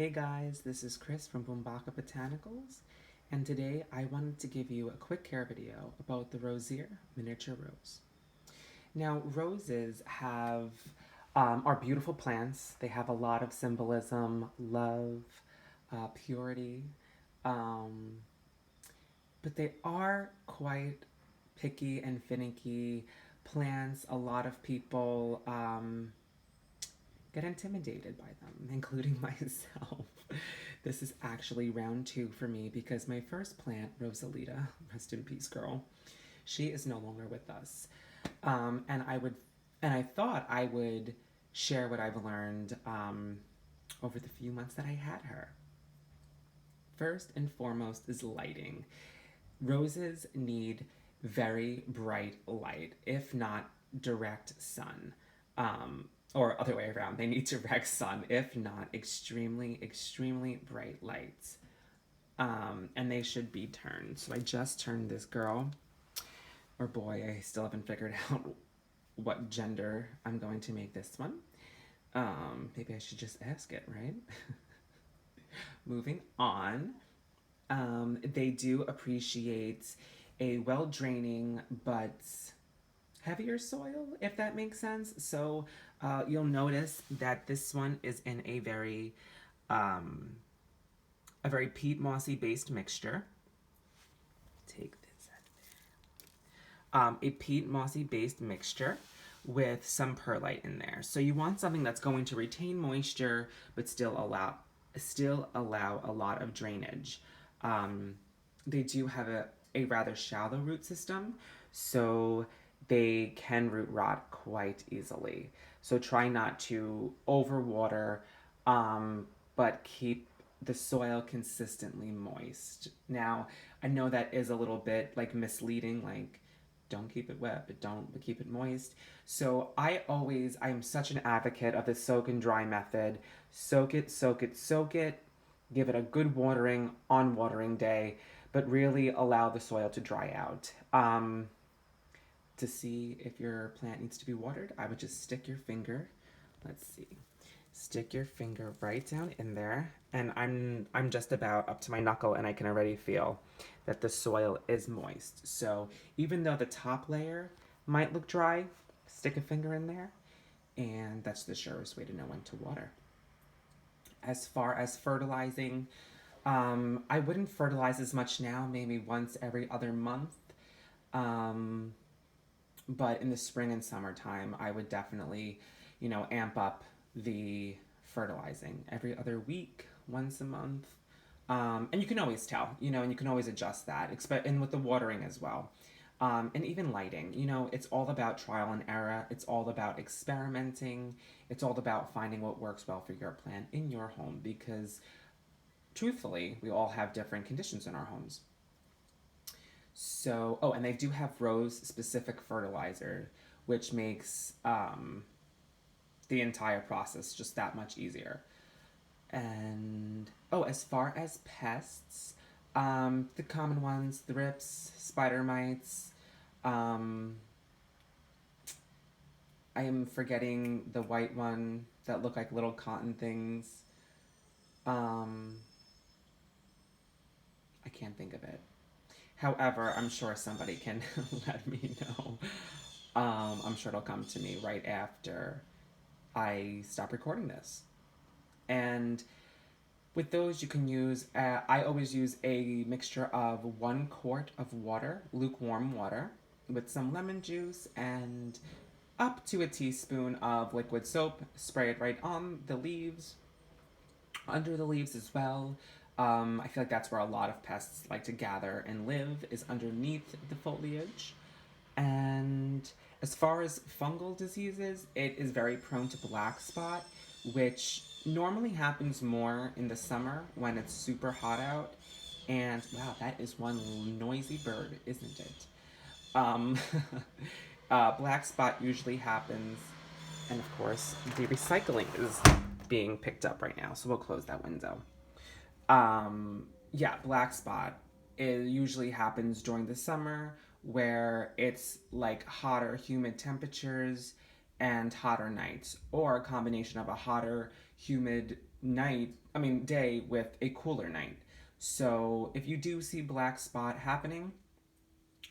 Hey guys, this is Chris from Bumbaca Botanicals, and today I wanted to give you a quick care video about the Rosier Miniature Rose. Now, roses are beautiful plants. They have a lot of symbolism, love, purity, um, but they are quite picky and finicky plants. A lot of people get intimidated by them, including myself. This is actually round two for me because my first plant, Rosalita, rest in peace, girl, she is no longer with us. And I thought I would share what I've learned over the few months that I had her. First and foremost is lighting. Roses need very bright light, if not direct sun. Or other way around, they need direct sun, if not extremely bright lights. And they should be turned. So I just turned this girl, or boy, I still haven't figured out what gender I'm going to make this one. Maybe I should just ask it, right? Moving on. They do appreciate a well draining but heavier soil, if that makes sense. So you'll notice that this one is in a very peat mossy based mixture. Take this out of there. A peat mossy based mixture with some perlite in there. So you want something that's going to retain moisture but still allow a lot of drainage. They do have a rather shallow root system, so they can root rot quite easily. So try not to overwater, but keep the soil consistently moist. Now, I know that is a little bit like misleading, like don't keep it wet, but keep it moist. So I'm such an advocate of the soak and dry method. Soak it, soak it, soak it. Give it a good watering on watering day, but really allow the soil to dry out. To see if your plant needs to be watered, I would just stick your finger. Let's see. Stick your finger right down in there, and I'm just about up to my knuckle, and I can already feel that the soil is moist. So even though the top layer might look dry, stick a finger in there, and that's the surest way to know when to water. As far as fertilizing, I wouldn't fertilize as much now, maybe once every other month. Um, but in the spring and summertime, I would definitely, amp up the fertilizing every other week, once a month. And you can always tell, and you can always adjust that, and with the watering as well. And even lighting, it's all about trial and error. It's all about experimenting. It's all about finding what works well for your plant in your home because, truthfully, we all have different conditions in our homes. So, and they do have rose specific fertilizer, which makes the entire process just that much easier. And, as far as pests, the common ones, thrips, spider mites, um, I am forgetting the white one that look like little cotton things. Um, I can't think of it. However, I'm sure somebody can let me know. I'm sure it'll come to me right after I stop recording this. And with those, you can use, I always use a mixture of 1 quart of water, lukewarm water, with some lemon juice and up to a teaspoon of liquid soap. Spray it right on the leaves, under the leaves as well. I feel like that's where a lot of pests like to gather and live, is underneath the foliage. And as far as fungal diseases, it is very prone to black spot, which normally happens more in the summer when it's super hot out. And wow, that is one noisy bird, isn't it? Um, black spot usually happens, and of course, the recycling is being picked up right now, so we'll close that window. Yeah, black spot, it usually happens during the summer where it's like hotter, humid temperatures and hotter nights, or a combination of a hotter, humid day with a cooler night. So if you do see black spot happening,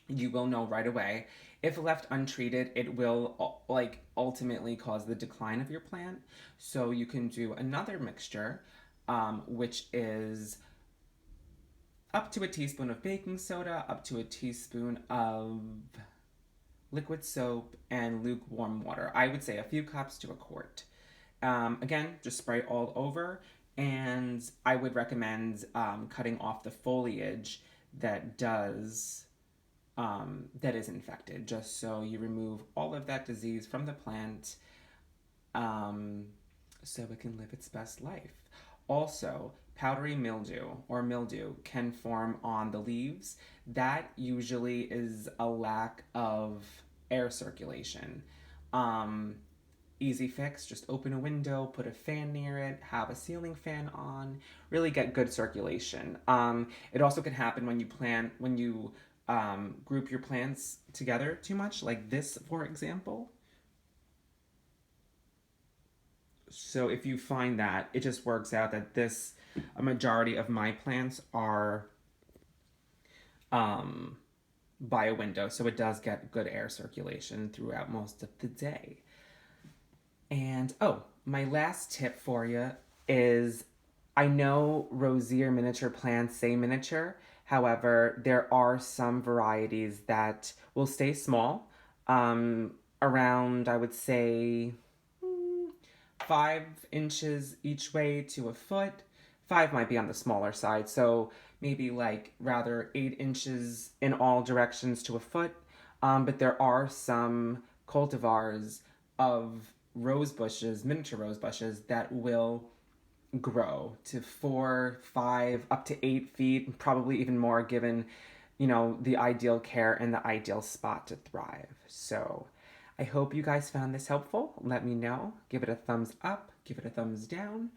you will know right away. If left untreated, it will like ultimately cause the decline of your plant. So you can do another mixture, which is up to a teaspoon of baking soda, up to a teaspoon of liquid soap, and lukewarm water. I would say a few cups to a quart. Again, just spray all over, and I would recommend cutting off the foliage that does that is infected, just so you remove all of that disease from the plant, um, so it can live its best life. Also, powdery mildew can form on the leaves. That usually is a lack of air circulation. Um, Easy fix, just open a window, put a fan near it, have a ceiling fan on, really get good circulation. It also can happen when you group your plants together too much, like this, for example. So if you find that, it just works out that a majority of my plants are um, by a window, so it does get good air circulation throughout most of the day. And oh, my last tip for you is, I know Rosier miniature plants say miniature. However, there are some varieties that will stay small, around, I would say, 5 inches each way to a foot. Five might be on the smaller side, so maybe like rather 8 inches in all directions to a foot. But there are some cultivars of rose bushes, miniature rose bushes, that will grow to 4, 5, up to 8 feet, probably even more, given, the ideal care and the ideal spot to thrive. So I hope you guys found this helpful. Let me know. Give it a thumbs up, give it a thumbs down.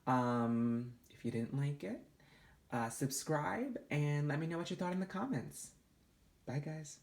If you didn't like it, subscribe and let me know what you thought in the comments. Bye, guys.